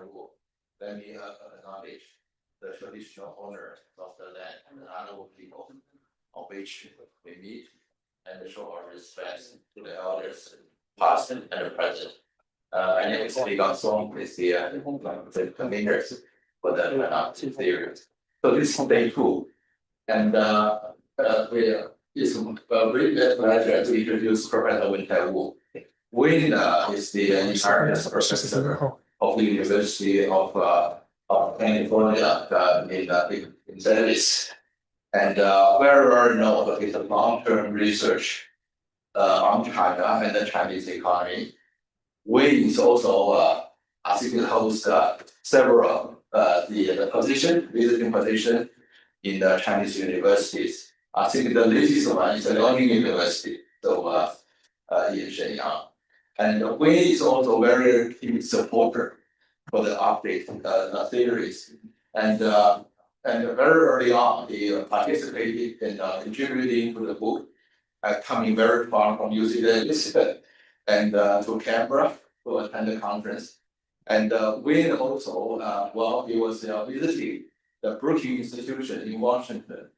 Wu. Let me acknowledge the traditional owners of the land and the animal people on which we meet and show our respect to the elders, past and present. My name is Ligang Song, is the conveners for the series. So this is day 2, and it's a great pleasure to introduce Professor Thye Wu. Win is the emeritus professor of the University of California in Davis, and very well known for his long-term research on China and the Chinese economy. Win is also I think it holds several visiting position in the Chinese universities. I think the latest one is the Ligang University, so in Shenyang. And Win is also very keen supporter for the update theories. And very early on, he participated in contributing to the book, coming very far from UC Davis and to Canberra to attend the conference. And Win also, he was visiting the Brookings Institution in Washington.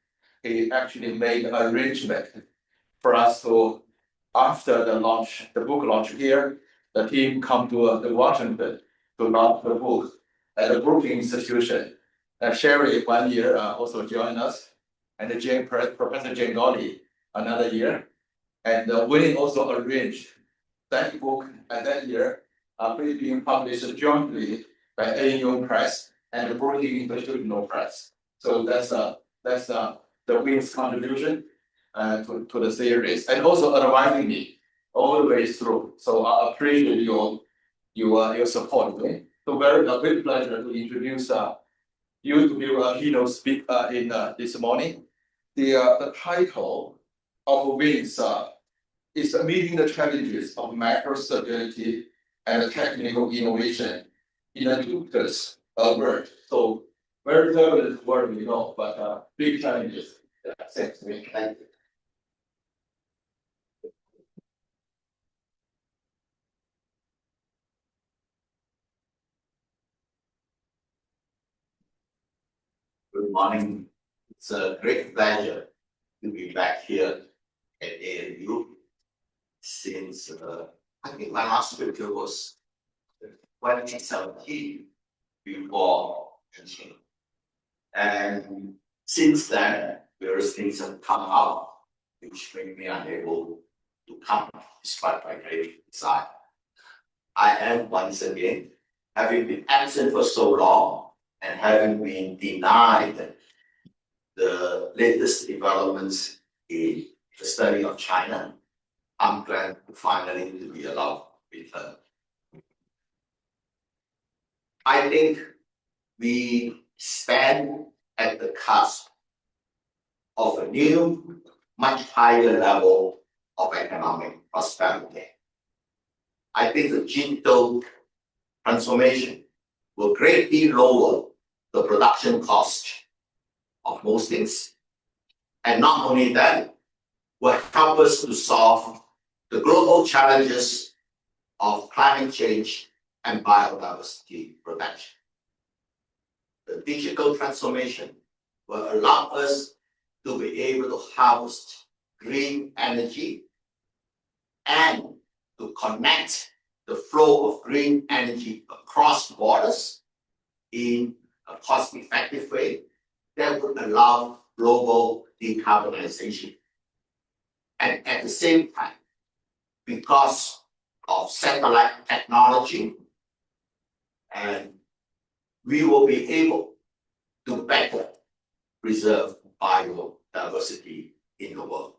He actually made an arrangement for us to, after the book launch here, the team come to Washington to launch the book at the Brookings Institution. Sherry 1 year also joined us, and Professor Jane Dolly another year. And Win also arranged that book at that year being published jointly by ANU Press and the Brookings Institutional Press. So that's the Win's contribution to the series, and also advising me all the way through. So I appreciate your support. Okay? So a great pleasure to introduce you to give a keynote speak in this morning. The title of Win's is meeting the challenges of microsurgery and technical innovation in a tumultuous world. So very turbulent word, we know, but big challenges. Thanks. Thank you. Good morning. It's a great pleasure to be back here at ANU since I think my last speaker was 2017 before teaching. And since then, various things have come out which make me unable to come despite my great desire. I am once again, having been absent for so long and having been denied the latest developments in the study of China, I'm glad finally to be allowed to return. I think we stand at the cusp of a new, much higher level of economic prosperity. I think the digital transformation will greatly lower the production cost of most things. And not only that, will help us to solve the global challenges of climate change and biodiversity protection. The digital transformation will allow us to be able to harvest green energy and to connect the flow of green energy across borders in a cost-effective way that would allow global decarbonization. And at the same time, because of satellite technology, and we will be able to better preserve biodiversity in the world.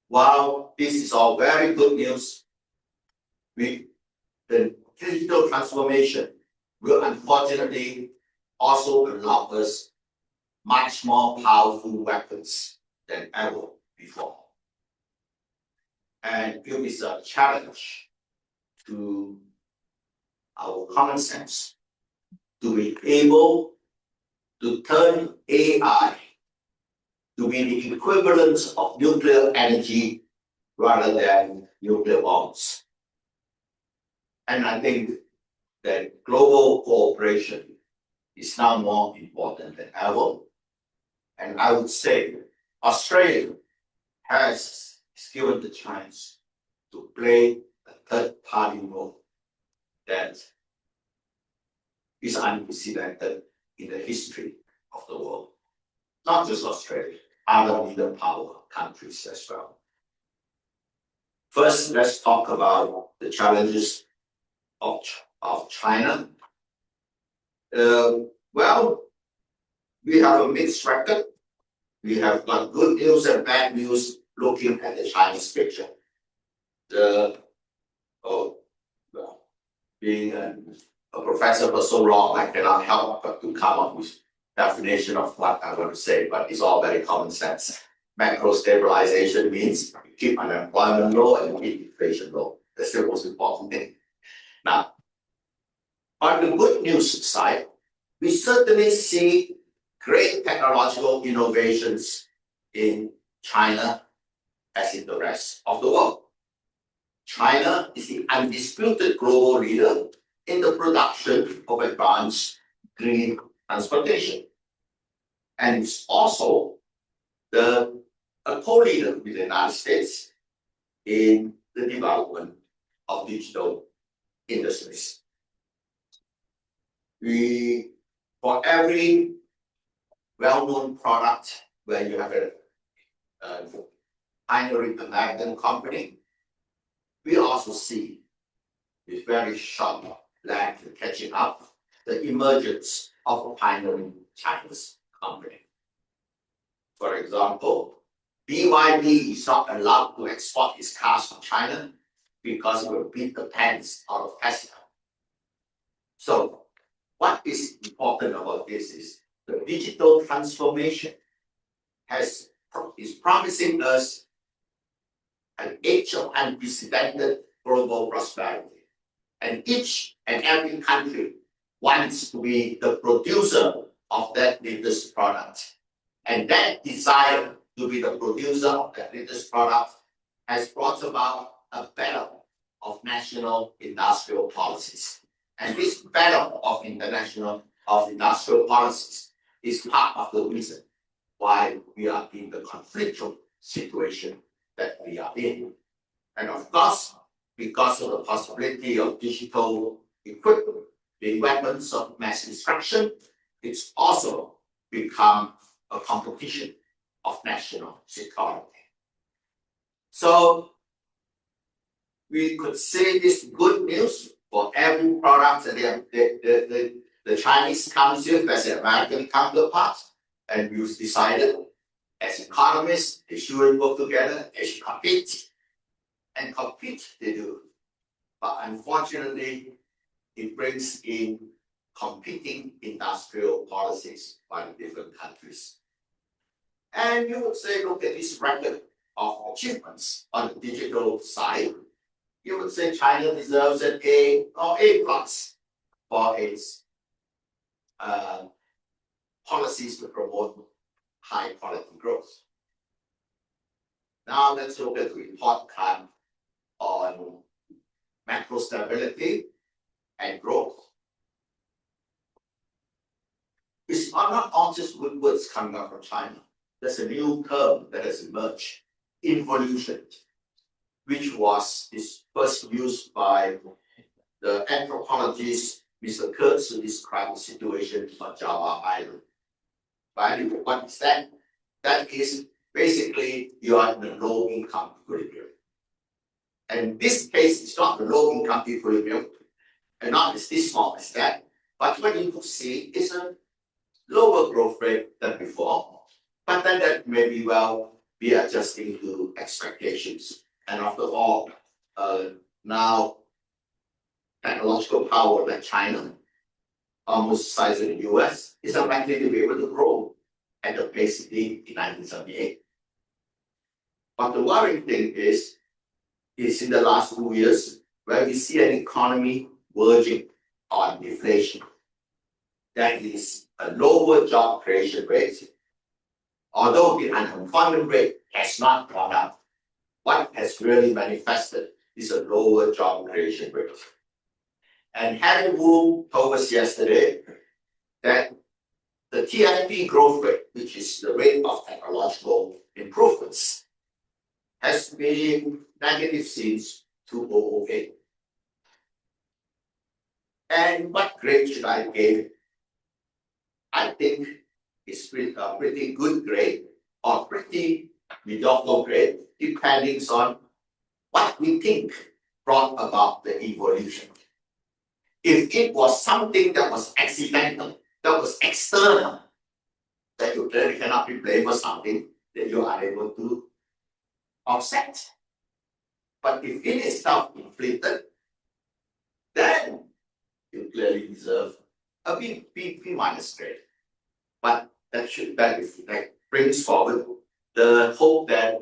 While this is all very good news, the digital transformation will unfortunately also allow us much more powerful weapons than ever before. And it is a challenge to our common sense to be able to turn AI to be the equivalent of nuclear energy rather than nuclear bombs. And I think that global cooperation is now more important than ever. And I would say Australia has given the chance to play a third-party role that is unprecedented in the history of the world. Not just Australia, other middle power countries as well. First, let's talk about the challenges of China. Well, we have a mixed record. We have got good news and bad news looking at the Chinese picture. Being a professor for so long, I cannot help but to come up with definition of what I want to say, but it's all very common sense. Macro stabilization means you keep unemployment low and keep inflation low. That's the most important thing. Now, on the good news side, we certainly see great technological innovations in China as in the rest of the world. China is the undisputed global leader in the production of advanced green transportation. And it's also a co-leader with the United States in the development of digital industries. For every well-known product where you have a pioneering American company, we also see with very sharp lag catching up the emergence of a pioneering Chinese company. For example, BYD is not allowed to export its cars to China because it will beat the pants out of Tesla. So what is important about this is the digital transformation is promising us an age of unprecedented global prosperity. And each and every country wants to be the producer of that latest product. And that desire to be the producer of that latest product has brought about a battle of national industrial policies. And this battle of industrial policies is part of the reason why we are in the conflictual situation that we are in. And of course, because of the possibility of digital equipment being weapons of mass destruction, it's also become a competition of national security. So we could say this good news for every product that the Chinese comes with as an American counterpart, and we decided as economists they shouldn't work together, they should compete. And compete they do. But unfortunately, it brings in competing industrial policies by the different countries. And you would say, look at this record of achievements on the digital side. You would say China deserves an A or A plus for its policies to promote high quality growth. Now let's look at the report card on macro stability and growth. It's not all just good words coming out from China. There's a new term that has emerged, involution, which was first used by the anthropologist Mr. Kurtz to describe the situation on Java Island. But anyway, what is that? That is basically you are in a low income equilibrium. And in this case, it's not the low income equilibrium, and not as this small as that. But what you could see is a lower growth rate than before. But then that may be be adjusting to expectations. And after all, now technological power like China, almost the size of the US, is unlikely to be able to grow at the pace it did in 1978. But the worrying thing is in the last 2 years where we see an economy verging on deflation. That is a lower job creation rate. Although the unemployment rate has not gone up, what has really manifested is a lower job creation rate. And Harry Wu told us yesterday that the TFP growth rate, which is the rate of technological improvements, has been negative since 2008. And what grade should I give? I think it's a pretty good grade or pretty mediocre grade, depending on what we think brought about the evolution. If it was something that was accidental, that was external, that you clearly cannot be blamed for something that you are able to offset. But if it is self-inflicted, then you clearly deserve a B minus grade. But that brings forward the hope that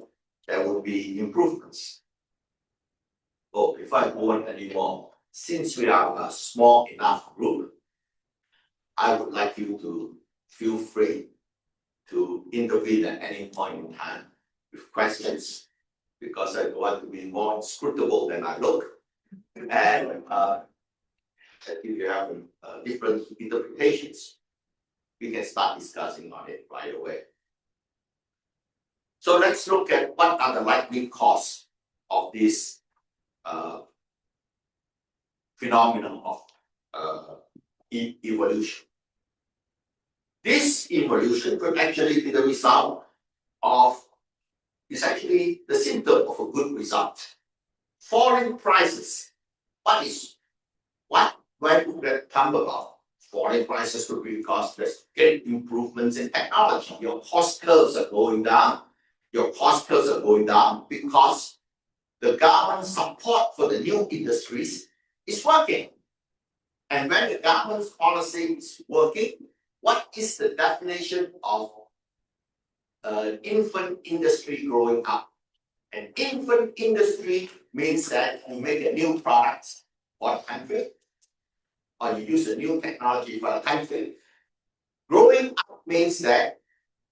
there will be improvements. Oh, if I go on anymore, since we are a small enough group, I would like you to feel free to intervene at any point in time with questions, because I want to be more inscrutable than I look. And if you have different interpretations, we can start discussing on it right away. So let's look at what are the likely causes of this phenomenon of evolution. This evolution could actually be the result of, it's actually the symptom of a good result. Falling prices. Where would that come about? Falling prices could be because there's great improvements in technology. Your cost curves are going down. Your cost curves are going down because the government support for the new industries is working. And when the government's policy is working, what is the definition of an infant industry growing up? An infant industry means that you make a new product for the country, or you use a new technology for the country. Growing up means that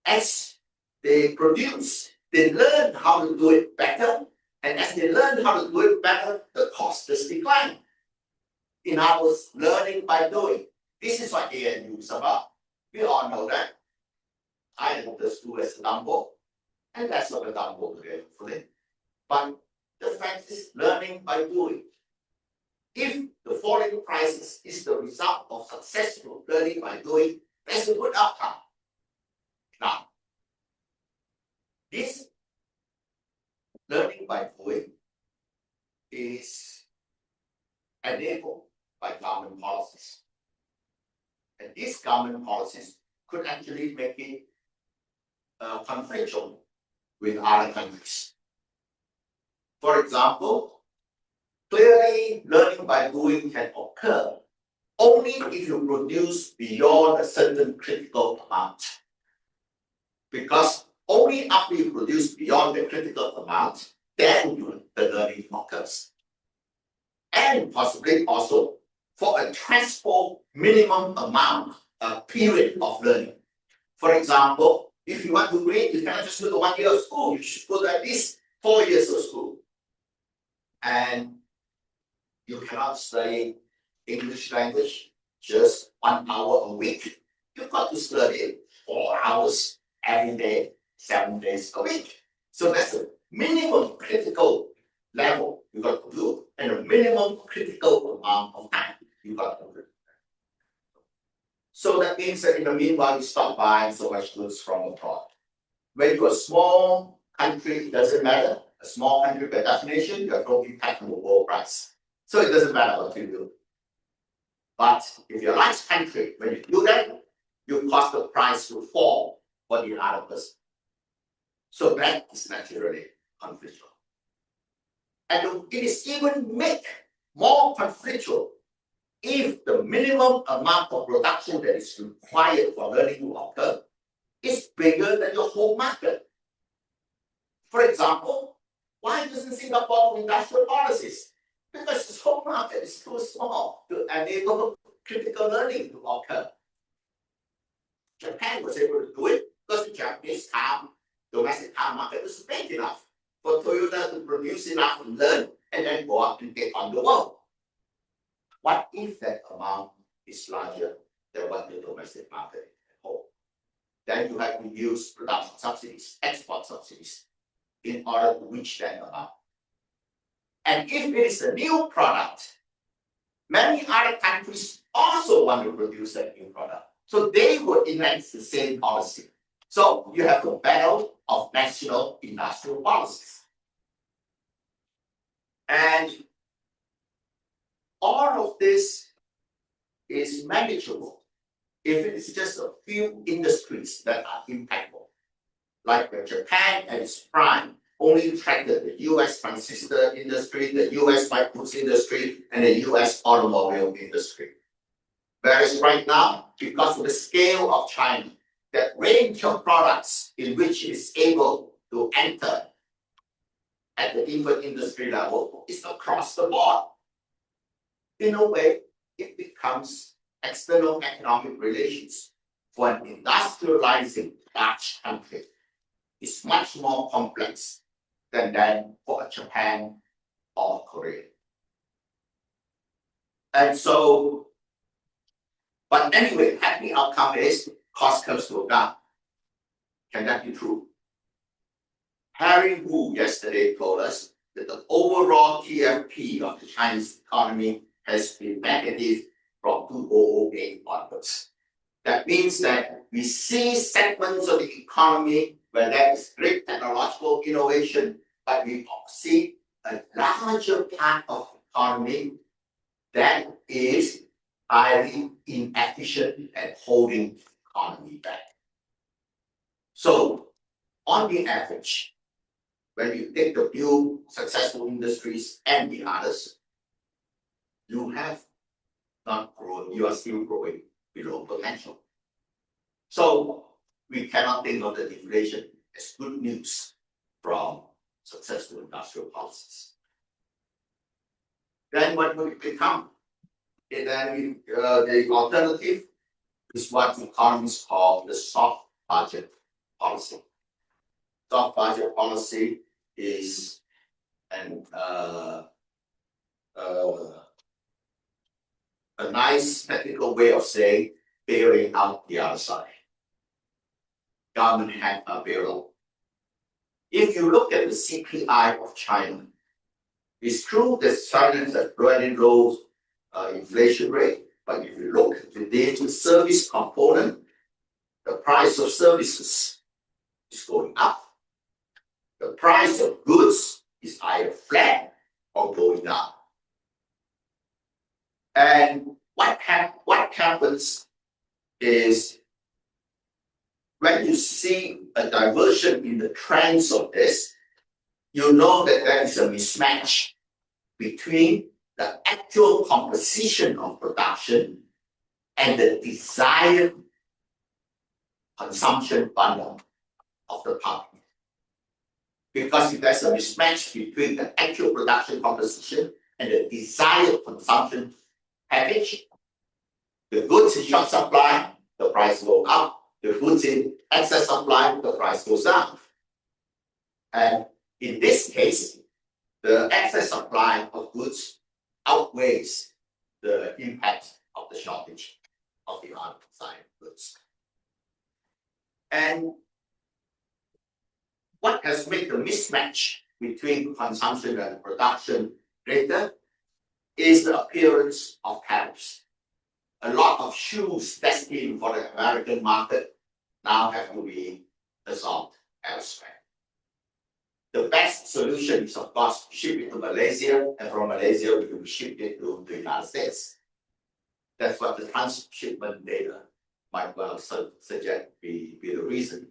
as they produce, they learn how to do it better, and as they learn how to do it better, the cost is decline. In other words, learning by doing. This is what ANU is about. We all know that. I am the school as a Dumbo, and that's not a Dumbo today, hopefully. But the fact is learning by doing. If the falling prices is the result of successful learning by doing, that's a good outcome. Now, this learning by doing is enabled by government policies. And these government policies could actually make it conflictual with other countries. For example, clearly learning by doing can occur only if you produce beyond a certain critical amount. Because only after you produce beyond the critical amount, then the learning occurs. And possibly also for a transform minimum amount, a period of learning. For example, if you want to read, you cannot just go to 1 year of school. You should go to at least 4 years of school. And you cannot study English language just 1 hour a week. You've got to study 4 hours every day, 7 days a week. So that's a minimum critical level you got to do, and a minimum critical amount of time you got to do. So that means that in the meanwhile, you stop buying so much goods from abroad. When you're a small country, it doesn't matter. A small country by definition, you're no impact on the world price. So it doesn't matter what you do. But if you're a large country, when you do that, you cause the price to fall for the other person. So that is naturally conflictual. And it is even made more conflictual if the minimum amount of production that is required for learning to occur is bigger than your whole market. For example, why doesn't Singapore do industrial policies? Because its whole market is too small to enable critical learning to occur. Japan was able to do it because the Japanese domestic car market was big enough for Toyota to produce enough and learn, and then go out and take on the world. what if that amount is larger than what the domestic market holds? Then you have to use production subsidies, export subsidies, in order to reach that amount. And if it is a new product, many other countries also want to produce that new product. So they would enact the same policy. So you have a battle of national industrial policies. And all of this is manageable if it is just a few industries that are impactful. Like when Japan at its prime only tracted the US transistor industry, the US microchips industry, and the US automobile industry. Whereas right now, because of the scale of China, that range of products in which it is able to enter at the infant industry level is across the board. In a way, it becomes external economic relations for an industrializing large country. It's much more complex than that for Japan or Korea. And so, but anyway, happy outcome is cost comes to down. Can that be true? Harry Wu yesterday told us that the overall TFP of the Chinese economy has been negative from 2008 onwards. That means that we see segments of the economy where there is great technological innovation, but we see a larger part of the economy that is highly inefficient and holding the economy back. So, on the average, when you take the few successful industries and the others, you have not grown, you are still growing below potential. So, we cannot think of the deflation as good news from successful industrial policies. Then what will it become? Then the alternative is what economists call the soft budget policy. Soft budget policy is a nice technical way of saying bailing out the other side. Government had a bailout. If you look at the CPI of China, it's true that China has a very low inflation rate, but if you look at the service component, the price of services is going up. The price of goods is either flat or going down. And what happens is when you see a diversion in the trends of this, you know that there is a mismatch between the actual composition of production and the desired consumption bundle of the public. Because if there's a mismatch between the actual production composition and the desired consumption package, the goods in short supply, the price goes up. The goods in excess supply, the price goes down. And in this case, the excess supply of goods outweighs the impact of the shortage of the unsigned goods. And what has made the mismatch between consumption and production greater is the appearance of tariffs. A lot of shoes destined for the American market now have to be absorbed elsewhere. The best solution is, of course, to ship it to Malaysia, and from Malaysia, we will ship it to the United States. That's what the transshipment data might well suggest be the reason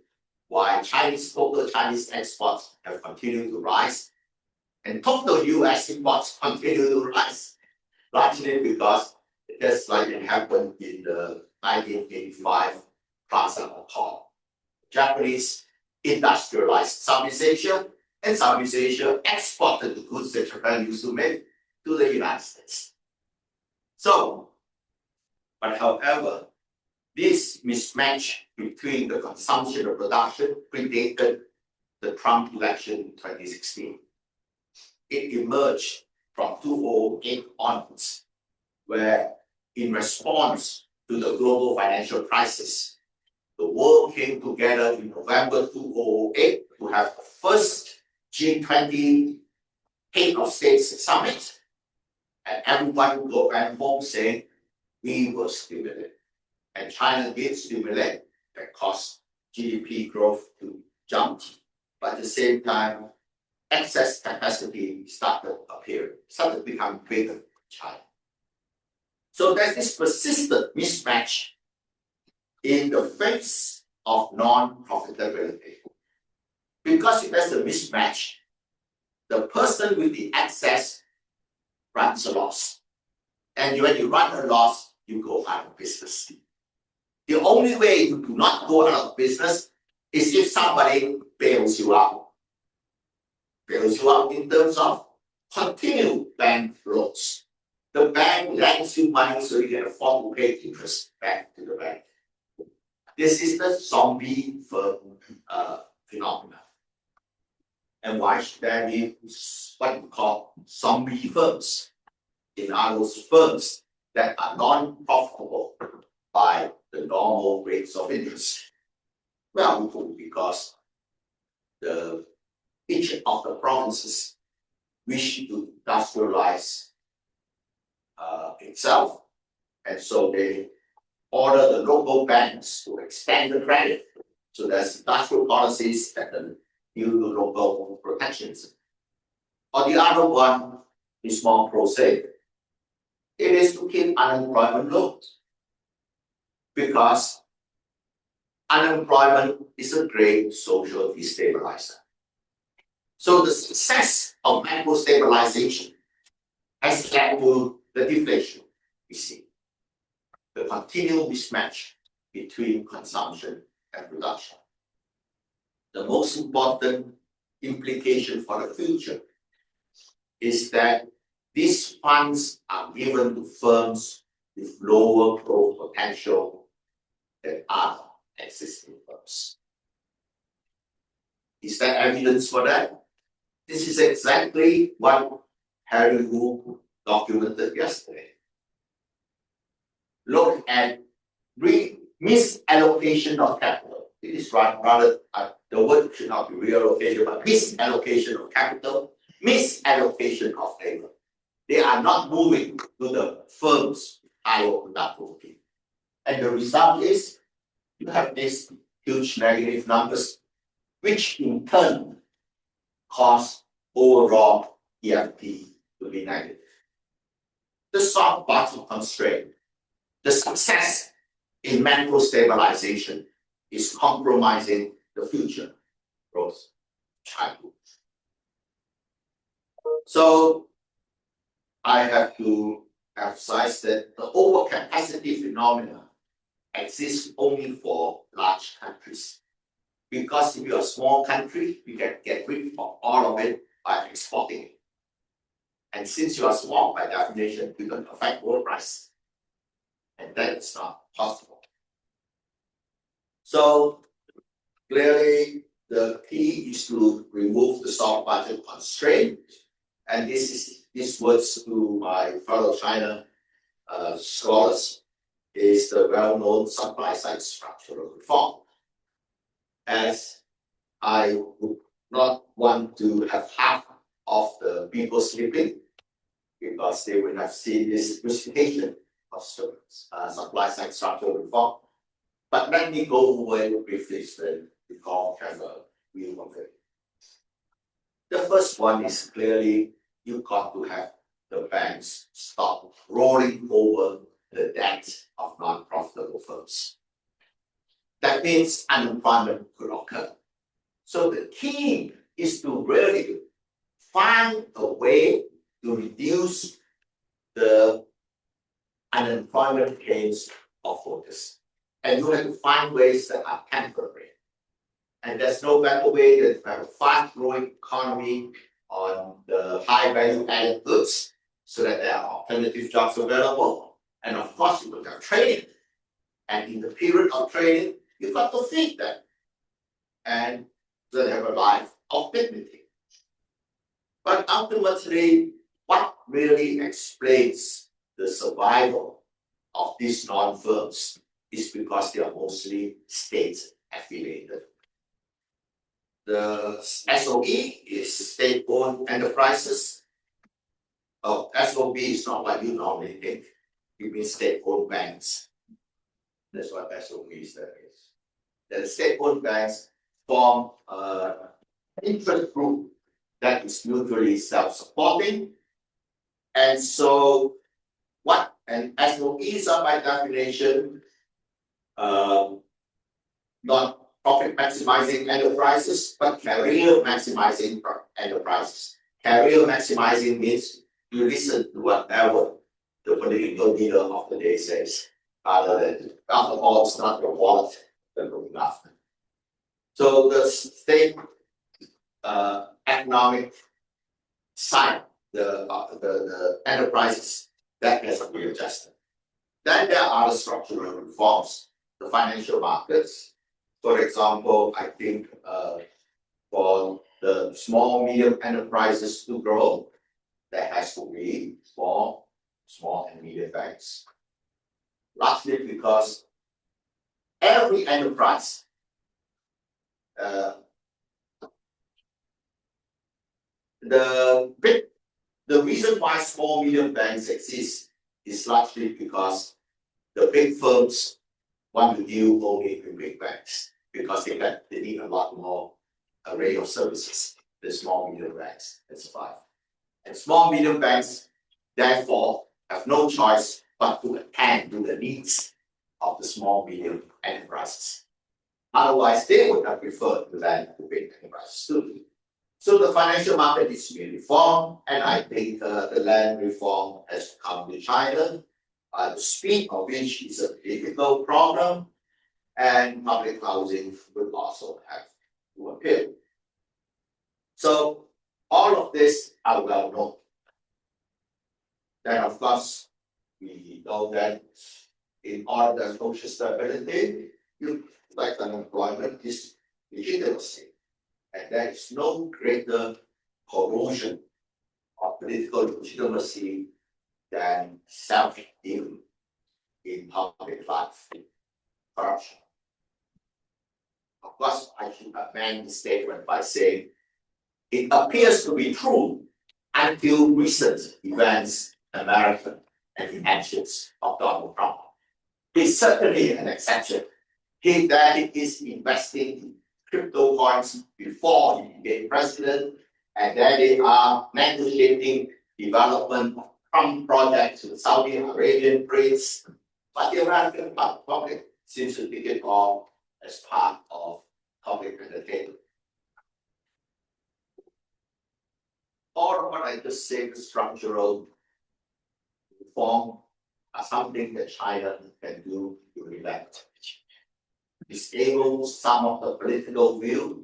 why total Chinese exports have continued to rise, and total US imports continue to rise, largely because just like it happened in the 1985 Plaza Accord. Japanese industrialized Southeast Asia, and Southeast Asia exported the goods that Japan used to make to the United States. So, but however, this mismatch between the consumption and production predated the Trump election in 2016. It emerged from 2008 onwards, where in response to the global financial crisis, the world came together in November 2008 to have the first G20 head of states summit. And everyone went home saying, we will stimulate. And China did stimulate, that caused GDP growth to jump. But at the same time, excess capacity started appearing, started to become bigger in China. So there's this persistent mismatch in the face of non-profitability. Because if there's a mismatch, the person with the excess runs a loss. And when you run a loss, you go out of business. The only way you do not go out of business is if somebody bails you out. Bails you out in terms of continued bank loans. The bank lends you money so you can afford to pay interest back to the bank. This is the zombie firm phenomenon. And why should there be what we call zombie firms? In other words, firms that are non-profitable by the normal rates of interest. Well, because each of the provinces wish to industrialize itself, and so they order the local banks to extend the credit. So there's industrial policies that deal with local protections. Or the other one is more prosaic. It is to keep unemployment low, because unemployment is a great social destabilizer. So the success of macro stabilization has led to the deflation we see, the continual mismatch between consumption and production. The most important implication for the future is that these funds are given to firms with lower growth potential than other existing firms. Is there evidence for that? This is exactly what Harry Wu documented yesterday. Look at misallocation of capital. It is rather, the word should not be reallocation, but misallocation of capital, misallocation of labor. They are not moving to the firms with higher productivity. And the result is you have these huge negative numbers, which in turn cause overall EFT to be negative. The soft bottom constraint, the success in macro stabilization is compromising the future growth of China. So I have to emphasize that the overcapacity phenomenon exists only for large countries. Because if you're a small country, you can get rid of all of it by exporting it. And since you are small, by definition, you don't affect world price. And that is not possible. So clearly, the key is to remove the soft budget constraint. And this words to my fellow China scholars is the well-known supply side structural reform. As I would not want to have half of the people sleeping, because they would have seen this presentation of supply side structural reform. But let me go over it briefly so we all have a view of it. The first one is clearly you got to have the banks stop rolling over the debt of non-profitable firms. That means unemployment could occur. So the key is to really find a way to reduce the unemployment pains of workers. And you have to find ways that are temporary. And there's no better way than to have a fast-growing economy on the high value-added goods so that there are alternative jobs available. And of course, you will have training. And in the period of training, you've got to feed them. And they have a life of dignity. But ultimately, what really explains the survival of these non-firms is because they are mostly state affiliated. The SOE is state-owned enterprises. SOB is not what you normally think. It means state-owned banks. That's what SOB is. The state-owned banks form an interest group that is mutually self-supporting. And so what an SOEs are by definition not profit maximizing enterprises, but career maximizing enterprises. Career maximizing means you listen to whatever the political leader of the day says, rather than, after all, it's not your wallet that will be enough. So the state economic side, the enterprises, that has to be adjusted. Then there are other structural reforms, the financial markets. For example, I think for the small, medium enterprises to grow, there has to be small and medium banks. Largely because every enterprise the reason why small, medium banks exist is largely because the big firms want to deal only with big banks because they need a lot more array of services than small, medium banks can survive. And small, medium banks, therefore, have no choice but to attend to the needs of the small, medium enterprises. Otherwise, they would have preferred to lend to big enterprises too. So the financial market needs to be reformed, and I think the land reform has to come to China. The speed of which is a difficult problem, and public housing will also have to appear. So all of this are well known. Then, of course, we know that in order to social stability, like unemployment is legitimacy. And there is no greater corrosion of political legitimacy than self-dealing in public life, corruption. Of course, I should amend the statement by saying it appears to be true until recent events, America, and the actions of Donald Trump. He's certainly an exception. He is investing in crypto coins before he became president, and then they are negotiating development of Trump projects with Saudi Arabian prince. But the American public seems to take it all as part of public entertainment. All of what I just said, the structural reform, are something that China can do to elect. Disable some of the political will,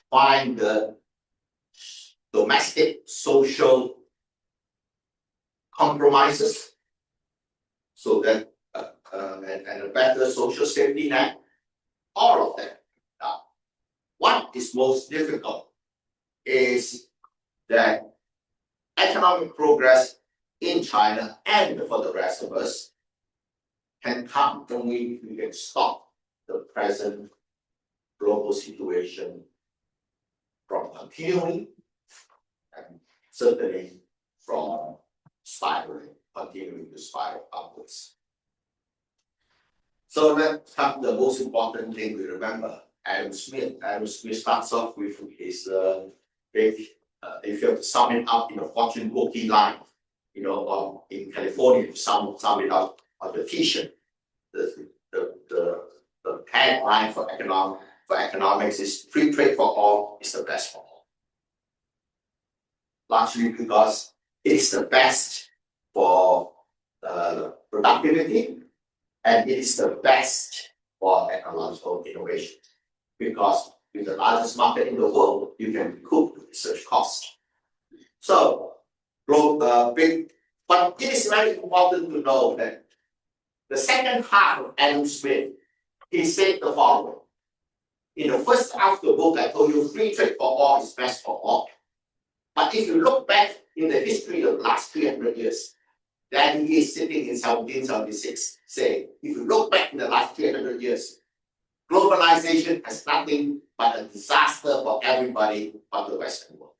find the domestic social compromises so that and a better social safety net, all of that. Now, what is most difficult is that economic progress in China and for the rest of us can come only if we can stop the present global situation from continuing and certainly from continuing to spiral upwards. So let's come to the most important thing we remember, Adam Smith. Adam Smith starts off with his big, if you have to sum it up in a fortune cookie line, or in California, you sum it up on the t-shirt. The tagline for economics is free trade for all is the best for all. Largely because it's the best for productivity and it is the best for technological innovation. Because with the largest market in the world, you can recoup the research cost. So, but it is very important to know that the second half of Adam Smith, he said the following. In the first half of the book, I told you free trade for all is best for all. But if you look back in the history of the last 300 years, Then he is sitting in 1776, saying, if you look back in the last 300 years, globalization has nothing but a disaster for everybody but the Western world.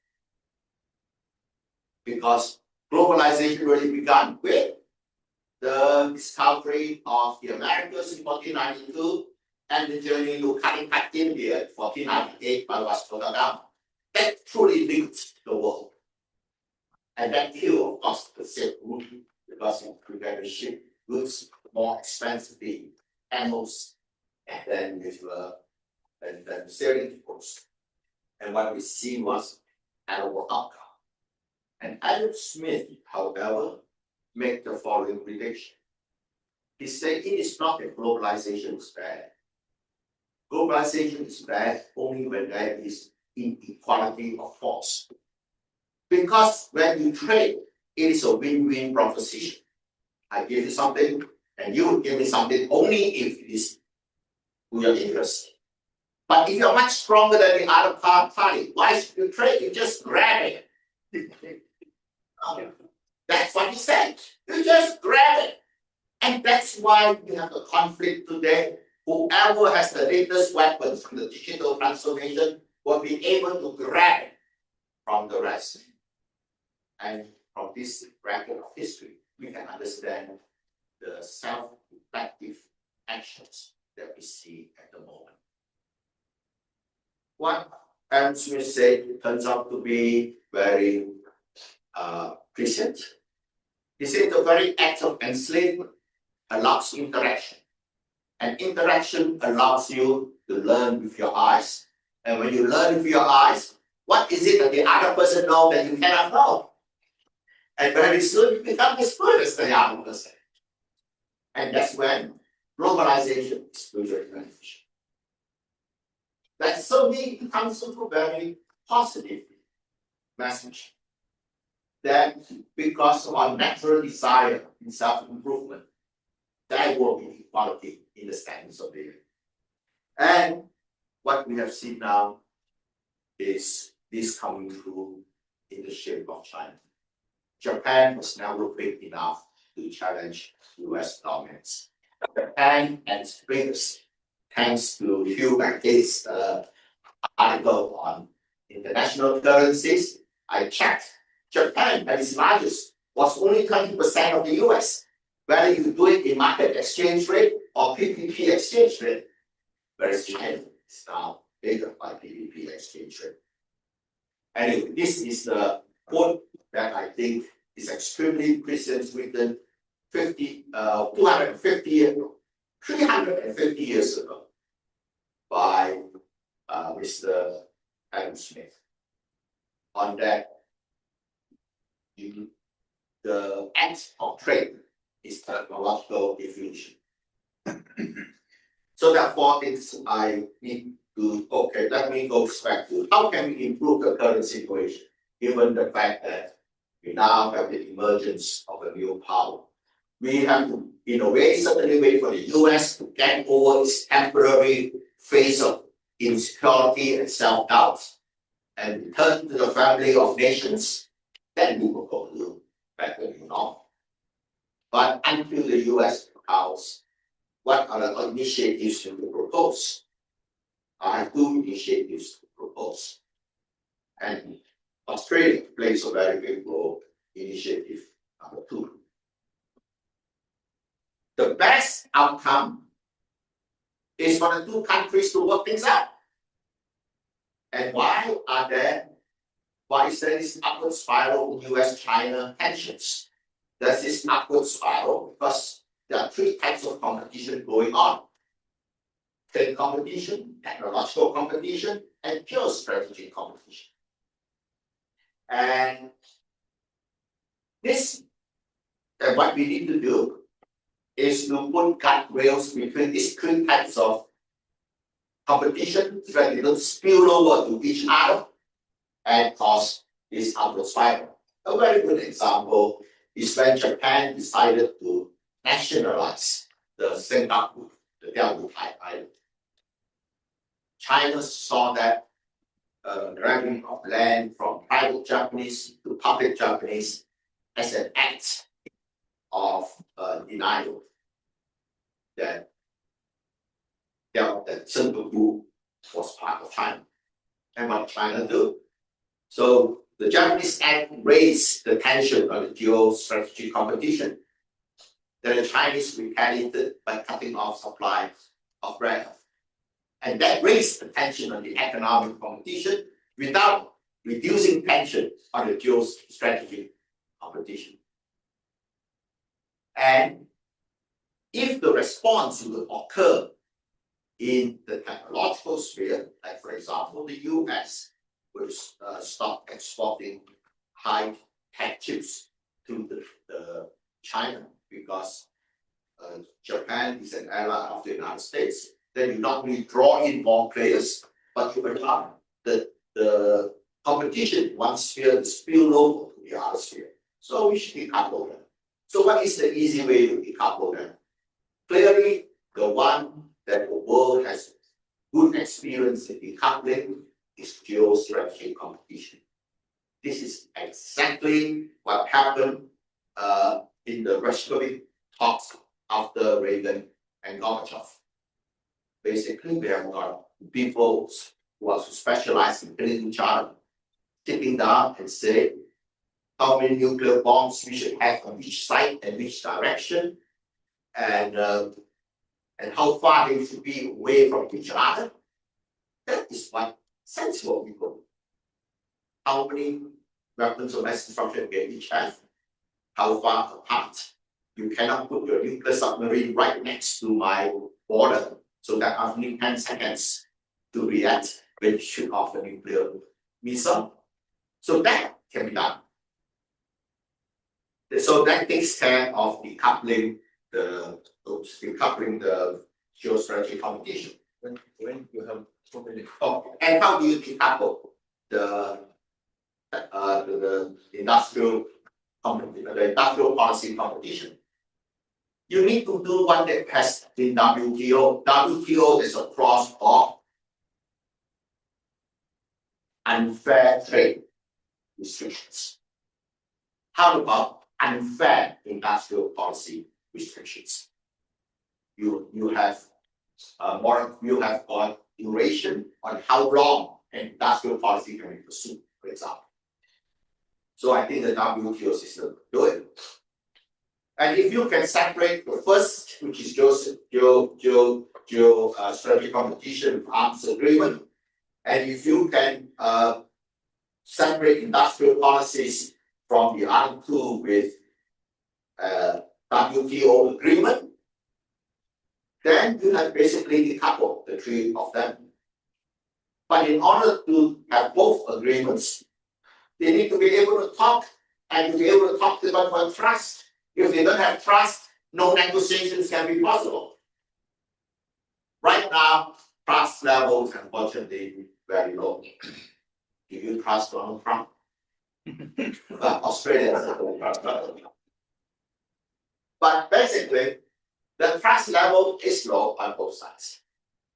Because globalization really began with the discovery of the Americas in 1492 and the journey to Calicut, India in 1498 by Vasco da Gama. That truly linked the world. And that killed, of course, the Silk Route because it prepared to ship goods more expensively, animals, and then with and then sailing force. And what we see was animal outcome. And Adam Smith, however, made the following prediction. He said it is not that globalization is bad. Globalization is bad only when there is inequality of force. Because when you trade, it is a win-win proposition. I give you something, and you give me something only if it is to your interest. But if you're much stronger than the other party, why should you trade? You just grab it. That's what he said. You just grab it. And that's why we have a conflict today. Whoever has the latest weapons from the digital transformation will be able to grab it from the rest. And from this record of history, we can understand the self-reflective actions that we see at the moment. What Adam Smith said turns out to be very prescient. He said the very act of enslavement allows interaction. And interaction allows you to learn with your eyes. And when you learn with your eyes, what is it that the other person knows that you cannot know? And very soon you become as good as the other person. And that's when globalization is really beneficial. That suddenly becomes a very positive message. That because of our natural desire in self-improvement, there will be equality in the standards of living. And what we have seen now is this coming through in the shape of China. Japan was never big enough to challenge US dominance. Japan and Springs, thanks to Hugh McKay's article on international currencies, I checked. Japan at its largest was only 20% of the US, whether you do it in market exchange rate or PPP exchange rate, whereas China is now bigger by PPP exchange rate. Anyway, this is the quote that I think is extremely prescient, written 250 years ago, 350 years ago by Mr. Adam Smith. On that, the act of trade is technological evolution. So therefore, I need to, let me go back to how can we improve the current situation, given the fact that we now have the emergence of a new power. We have to, in a way, certainly wait for the US to get over its temporary phase of insecurity and self-doubt and return to the family of nations. Then we will go to back to the norm. But until the US powers, what are the initiatives to propose? I have two initiatives to propose. And Australia plays a very big role, initiative number 2. The best outcome is for the two countries to work things out. And why is there this upward spiral in US-China tensions? There's this upward spiral because there are 3 types of competition going on. Trade competition, technological competition, and pure strategic competition. And what we need to do is to put guardrails between these 3 types of competition so that they don't spill over to each other and cause this upward spiral. A very good example is when Japan decided to nationalize the Senkaku, the Thye Island. China saw that grabbing of land from private Japanese to public Japanese as an act of denial that Sengoku was part of China. And what China do? So the Japanese act raised the tension on the geostrategic competition. Then the Chinese retaliated by cutting off supplies of rare earth. And that raised the tension on the economic competition without reducing tension on the geostrategic competition. And if the response would occur in the technological sphere, like for example, the US will stop exporting high-tech chips to the China because Japan is an ally of the United States, then you not only draw in more players, but you allow the competition in one sphere to spill over to the other sphere. So we should decouple them. So what is the easy way to decouple them? Clearly, the one that the world has good experience in decoupling is geostrategic competition. This is exactly what happened in the Reykjavik talks after Reagan and Gorbachev. Basically, we have got people who are specialized in killing each other, sitting down and say how many nuclear bombs we should have on each side and which direction, and how far they should be away from each other. That is what sensible people. How many weapons of mass destruction we each have? How far apart? You cannot put your nuclear submarine right next to my border, so that I need 10 seconds to react when you shoot off a nuclear missile. So that can be done. So that takes care of decoupling the geostrategic competition. When you have so many. Oh, and how do you decouple the industrial policy competition? You need to do one that has in WTO. WTO is a cross of unfair trade restrictions. How about unfair industrial policy restrictions? You have got duration on how long an industrial policy can be pursued, for example. So I think the WTO system do it. And if you can separate the first, which is strategic competition arms agreement, and if you can separate industrial policies from the other two with WTO agreement, then you have basically decoupled the three of them. But in order to have both agreements, they need to be able to talk, and to be able to talk to them for trust. If they don't have trust, no negotiations can be possible. Right now, trust levels unfortunately very low. Do you trust Donald Trump? Australia doesn't trust Donald Trump. But basically, the trust level is low on both sides.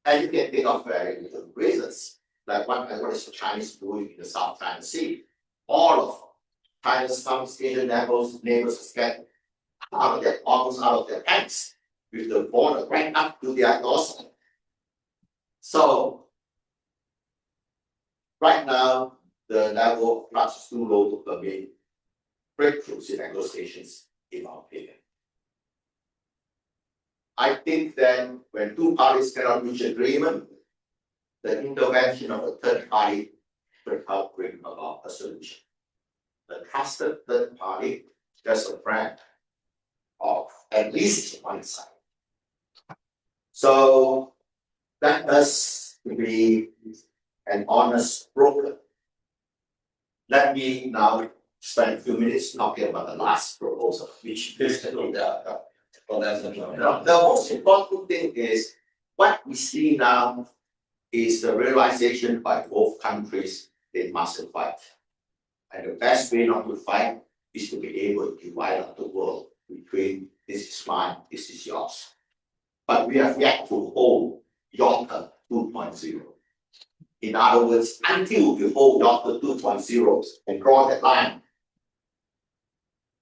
And you can think of very little reasons, like what is the Chinese doing in the South China Sea? All of China's Southeast Asian neighbors get almost out of their pants with the border right up to their doorstep. So right now, the level of trust is too low to permit breakthroughs in negotiations, in my opinion. I think that when two parties cannot reach agreement, the intervention of a third party will help bring about a solution. The trusted third party, just a friend of at least one side. So let us be an honest broker. Let me now spend a few minutes talking about the last proposal, which basically the most important thing is what we see now is the realization by both countries they mustn't fight. And the best way not to fight is to be able to divide up the world between this is mine, this is yours. But we have yet to hold Yonker 2.0. In other words, until we hold Yonker 2.0 and draw that line,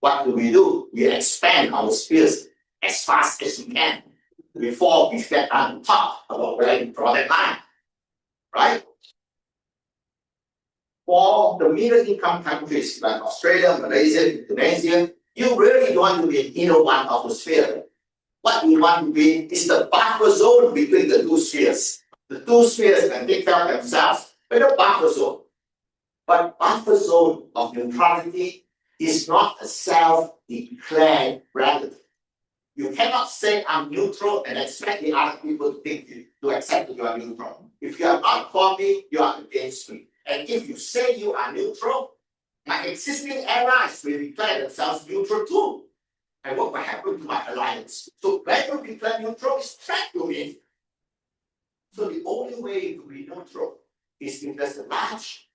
what do? We expand our spheres as fast as we can before we get on top of our very product line, right? For the middle income countries like Australia, Malaysia, Indonesia, you really don't want to be in inner one of the sphere. What we want to be is the buffer zone between the two spheres. The two spheres can take care of themselves with a buffer zone. But buffer zone of neutrality is not a self-declared reality. You cannot say I'm neutral and expect the other people to accept that you are neutral. If you are not for me, you are against me. And if you say you are neutral, my existing allies will declare themselves neutral too. And what will happen to my alliance? So when you declare neutral, is threat to me. So the only way to be neutral is if there's a large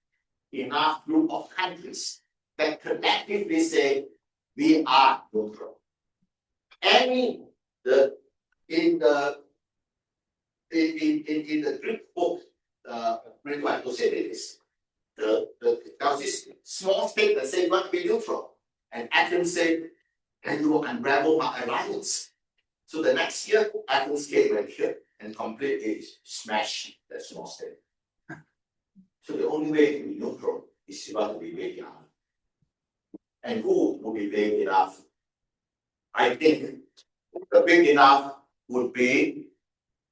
enough group of countries that collectively say we are neutral. In the Greek book, Greek one to say this. There was this small state that said you want to be neutral, and Athens said, "And you will unravel my alliance." So the next year, Athens came and completely smashed that small state. So the only way to be neutral is you want to be big enough. And who will be big enough? I think the big enough would be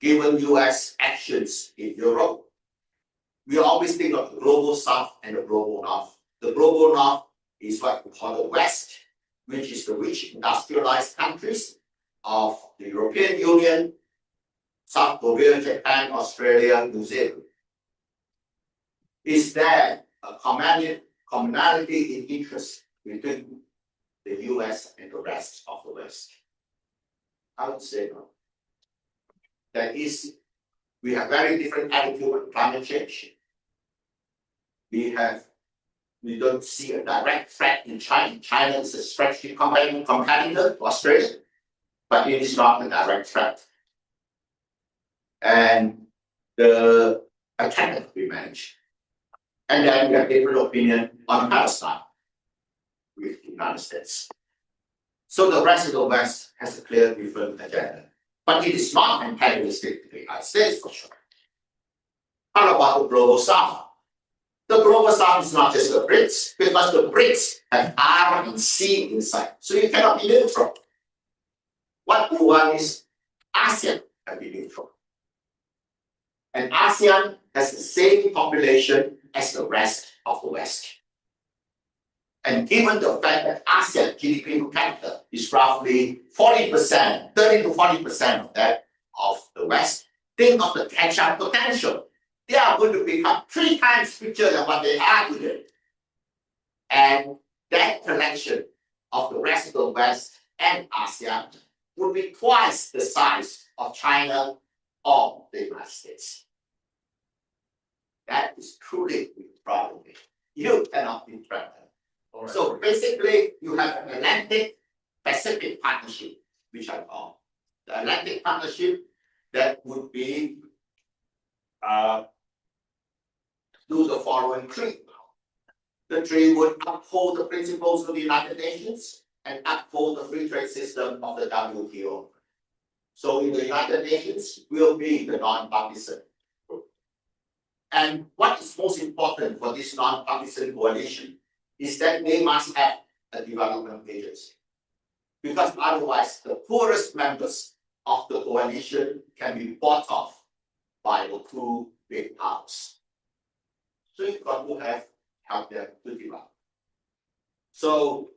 given US actions in Europe. We always think of the global south and the global north. The global north is what we call the West, which is the rich industrialized countries of the European Union, South Korea, Japan, Australia, New Zealand. Is there a commonality in interest between the US and the rest of the West? I would say no. That is, we have very different attitude on climate change. We don't see a direct threat in China. China is a strategic competitor to Australia, but it is not a direct threat. And the attack can be managed. And then we have different opinion on Palestine with the United States. So the rest of the West has a clear different agenda. But it is not antagonistic to the United States for sure. How about the global south? The global south is not just the BRICS, because the BRICS have R and C inside. So you cannot be neutral. What you want is ASEAN can be neutral. And ASEAN has the same population as the rest of the West. And given the fact that ASEAN GDP per capita is roughly 40%, 30 to 40% of that of the West, think of the catch-up potential. They are going to become 3 times richer than what they are today. And that collection of the rest of the West and ASEAN would be twice the size of China or the United States. That is truly problem. You cannot be threatened. Right. So basically, you have an Atlantic Pacific partnership, which I call the Atlantic Partnership, that would be do the following 3. The 3 would uphold the principles of the United Nations and uphold the free trade system of the WTO. So in the United Nations, will be the non-partisan group. And what is most important for this non-partisan coalition is that they must have a development agency. Because otherwise, the poorest members of the coalition can be bought off by the 2 big powers. So you've got to help them to develop. So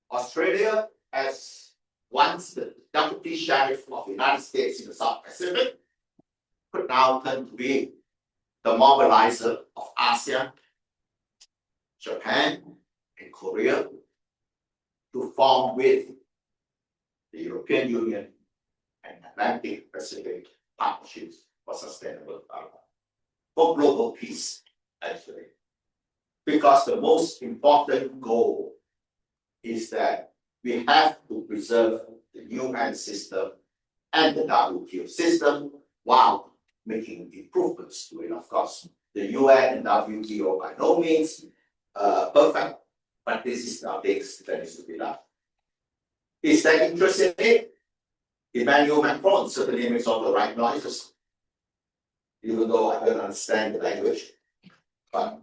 Australia, as once the deputy sheriff of the United States in the South Pacific, could now turn to be the mobilizer of ASEAN, Japan, and Korea to form with the European Union and Atlantic Pacific partnerships for sustainable development, for global peace, actually. Because the most important goal is that we have to preserve the UN system and the WTO system while making improvements to it. Of course, the UN and WTO by no means perfect, but this is now things that needs to be done. Is that interested in it? Emmanuel Macron certainly makes all the right noises, even though I don't understand the language. But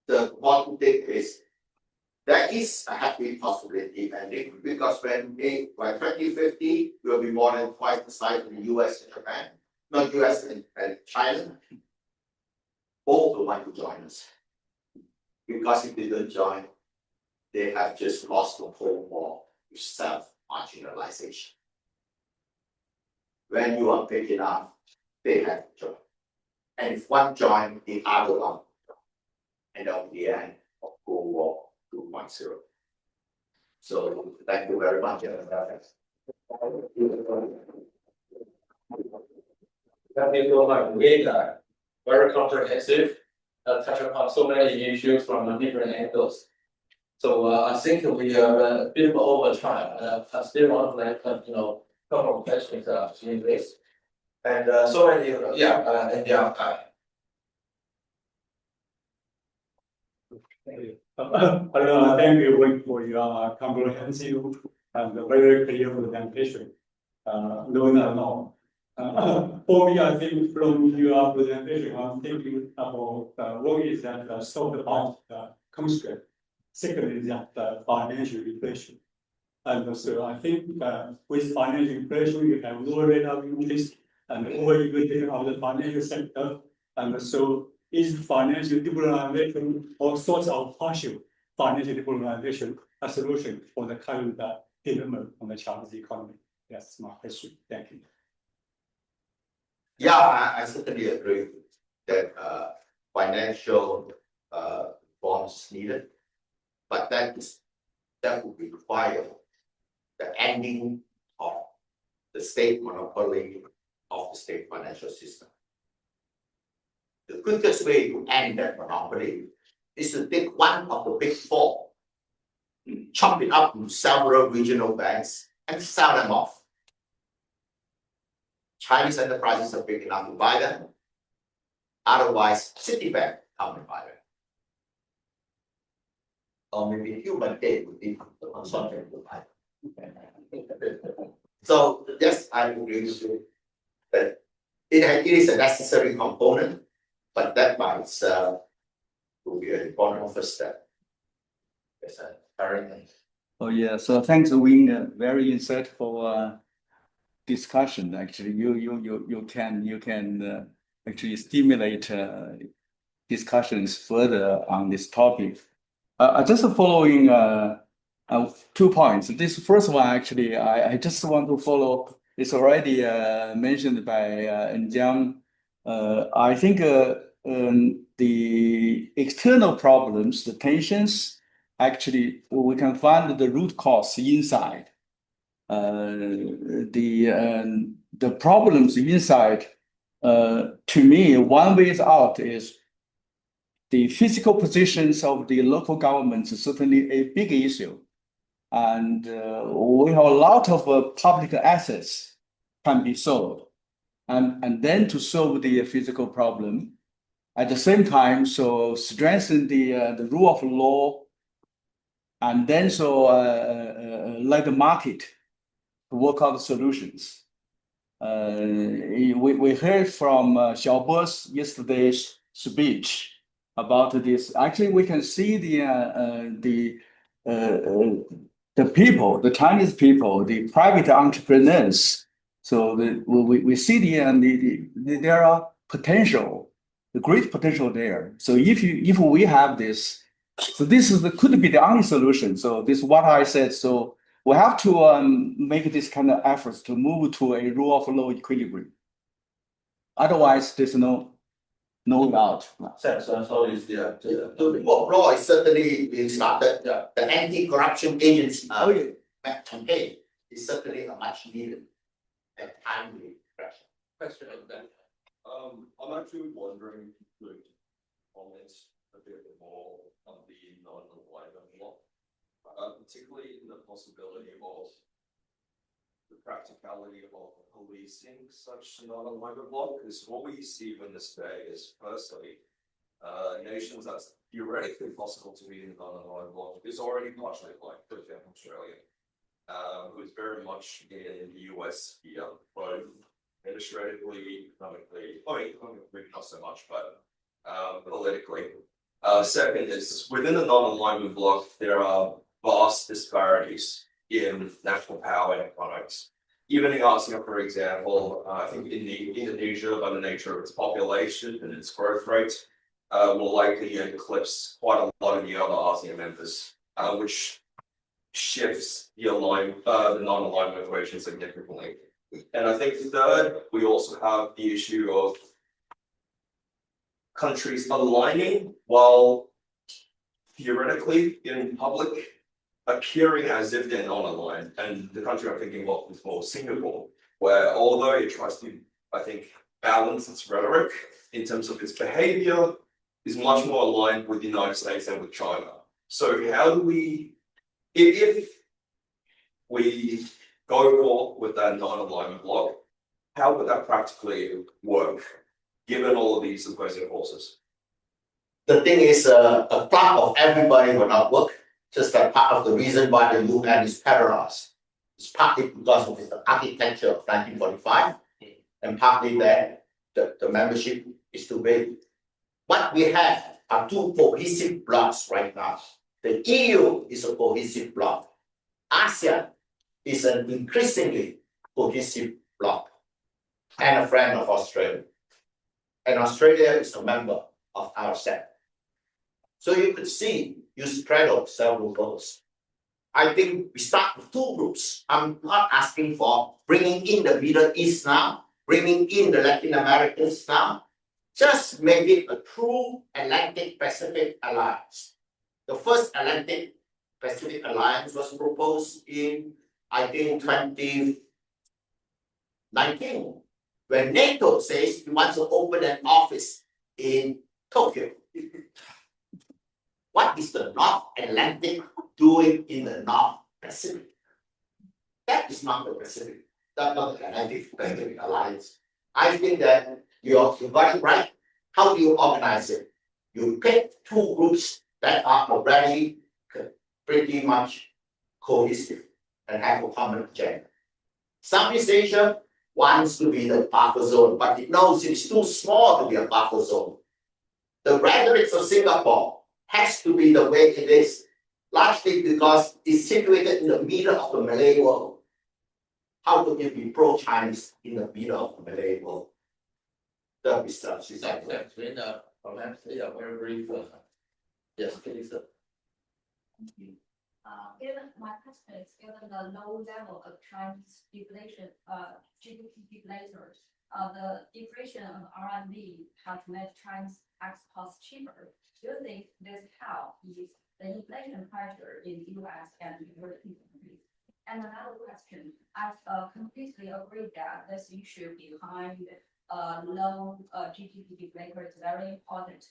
the important thing is there is a happy possibility ending because by 2050, we'll be more than twice the size of the US and Japan, not US and China. Both will want to join us. Because if they don't join, they have just lost the whole war with self-marginalization. When you are big enough, they have to join. And if one joins, the other one will join. And that will be the end of Cold War 2.0. So thank you very much. Thank you so much. Very comprehensive, touch upon so many issues from different angles. So I think we are a bit over time. I still want to let couple of questions in this. And so many, Thank you. Thank you, Wayne, for your comprehensive and very clear presentation. No. For me, I think from your presentation, I'm thinking about one is that solve about the constraint. Second is that financial inflation. And so I think with financial inflation, you have lower rate of interest and over-investing of the financial sector. And so is financial liberalization or sorts of partial financial liberalization a solution for the current dilemma on the Chinese economy? That's my question. Thank you. Yeah, I certainly agree that financial reforms needed, but that would require the ending of the state monopoly of the state financial system. The quickest way to end that monopoly is to take one of the big four, chop it up into several regional banks, and sell them off. Chinese enterprises are big enough to buy them. Otherwise, Citibank come and buy them. Or maybe human aid would be the consortium to buy them. So yes, I agree with you that it is a necessary component, but that by itself will be an important first step. Yes, very nice. Oh yeah, so thanks, Wing. Very insightful discussion. Actually, you can actually stimulate discussions further on this topic. Just following 2 points. This first one, actually, I just want to follow. It's already mentioned by Jiang. I think the external problems, the tensions, actually, we can find the root cause inside. The problems inside, to me, one way out is the physical positions of the local governments is certainly a big issue. And we have a lot of public assets can be sold. And then to solve the physical problem, at the same time, so strengthen the rule of law, and then so let the market to work out the solutions. We heard from Xiaobo's yesterday's speech about this. Actually, we can see the people, the Chinese people, the private entrepreneurs. So we see there are potential, the great potential there. So if we have this, so this could be the only solution. So this is what I said. So we have to make this kind of efforts to move to a rule of law equilibrium. Otherwise, there's no doubt. So is the rule of law is certainly being started. Yeah. The anti-corruption agency campaign is certainly a much needed and timely question of that. I'm actually wondering if you could comment a bit more on the non-alignment law, particularly in the possibility of the practicality of policing such non-alignment law. Because what we see in this day is, firstly, nations that's theoretically possible to be in non-alignment law is already partially applied, for example, Australia. who's very much in the US here, both administratively, economically, maybe not so much, but politically. Second is within the non-alignment bloc, there are vast disparities in national power and economics. Even in ASEAN, for example, I think Indonesia, by the nature of its population and its growth rate, will likely eclipse quite a lot of the other ASEAN members, which shifts the non-alignment equation significantly. And I think third, we also have the issue of countries aligning while theoretically in public appearing as if they're not aligned. And the country I'm thinking of is more Singapore, where although it tries to, I think, balance its rhetoric in terms of its behavior, is much more aligned with the United States and with China. So how do we, if we go forward with that non-alignment bloc, how would that practically work, given all of these opposing forces? The thing is, a club of everybody will not work. Just like part of the reason why the UN is paralyzed. It's partly because of the architecture of 1945, and partly that the membership is too big. What we have are two cohesive blocks right now. The EU is a cohesive bloc. ASEAN is an increasingly cohesive bloc and a friend of Australia. And Australia is a member of RCEP. So you could see you straddle several goals. I think we start with two groups. I'm not asking for bringing in the Middle East now, bringing in the Latin Americans now. Just make it a true Atlantic Pacific alliance. The first Atlantic Pacific alliance was proposed in, I think, 2019, when NATO says it wants to open an office in Tokyo. What is the North Atlantic doing in the North Pacific? That is not the Pacific. That's not the Atlantic Pacific Alliance. I think that you got it right. How do you organize it? You pick two groups that are already pretty much cohesive and have a common agenda. Southeast Asia wants to be the buffer zone, but it knows it's too small to be a buffer zone. The rhetoric of Singapore has to be the way it is, largely because it's situated in the middle of the Malay world. How could you be pro-Chinese in the middle of the Malay world? That is such a Perhaps very brief. Yes, please. Given my question is given the low level of Chinese deflation, GDP deflators, the deflation of RMB has made Chinese exports cheaper. Do you think this helps ease the inflation pressure in the US and European countries? And another question, I completely agree that this issue behind low GDP deflator is very important.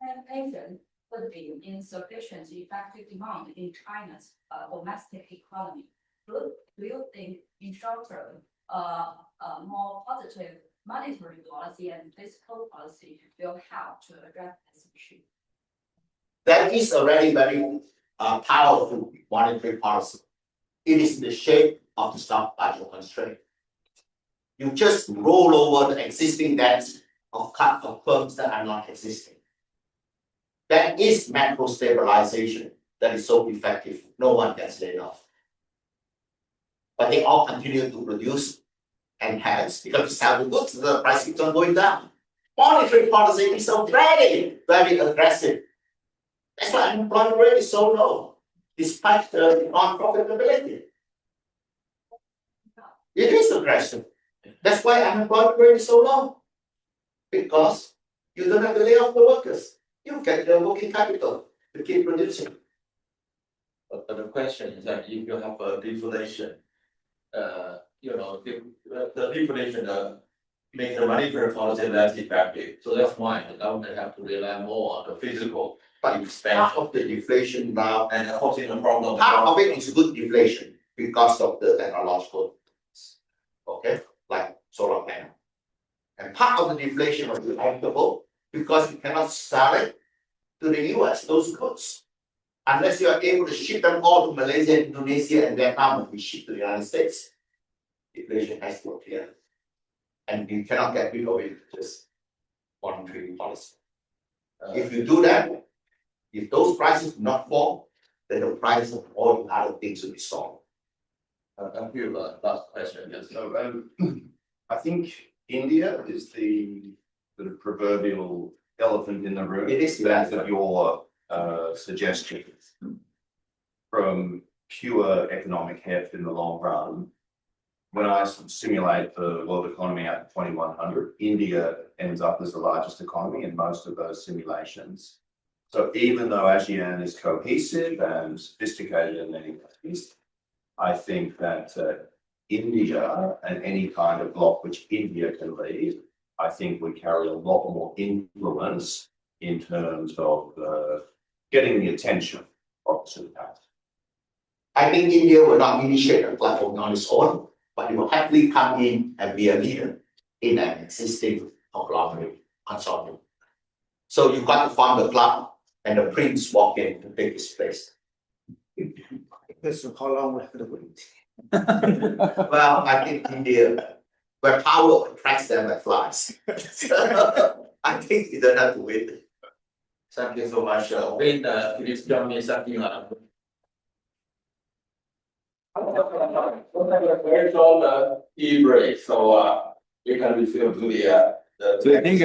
Inflation could be insufficient effective demand in China's domestic economy. Do you think in short term, more positive monetary policy and fiscal policy will help to address this issue? That is already very powerful monetary policy. It is the shape of the stock budget constraint. You just roll over the existing debts of firms that are not existing. That is macro stabilization that is so effective. No one gets laid off. But they all continue to produce and hence, because you sell the goods, the price keeps on going down. Monetary policy is so very, very aggressive. That's why unemployment rate is so low, despite the non-profitability. It is aggressive. That's why unemployment rate is so low. Because you don't have to lay off the workers. You get the working capital to keep producing. But the question is that if you have a deflation, the deflation makes the monetary policy less effective. So that's why the government have to rely more on the physical expansion. Part of the deflation now, And causing the problem. part of it is good deflation because of the technological, okay, like solar panel. And part of the deflation was inevitable because you cannot sell it to the US, those goods. Unless you are able to ship them all to Malaysia, Indonesia, and Vietnam, and we ship to the United States, inflation has to appear. And you cannot get rid of it with just monetary policy. If you do that, if those prices do not fall, then the price of all the other things will be solved. Thank you, last question, yes. So, I think India is the proverbial elephant in the room. It is That's your suggestion. From pure economic heft in the long run, when I simulate the world economy out to 2100, India ends up as the largest economy in most of those simulations. So even though ASEAN is cohesive and sophisticated in many ways, I think that India and any kind of bloc which India can lead, I think would carry a lot more influence in terms of getting the attention of the superpowers. I think India will not initiate a platform on its own, but it will happily come in and be a leader in an existing conglomerate consortium. So you've got to form the club and the prince walk in to take his place. That's how long we have to wait. Well, I think India, where power attracts them like flies. I think you don't have to wait. Thank you so much. Wayne, please join me something. Very short tea break, so we can resume to the. So I think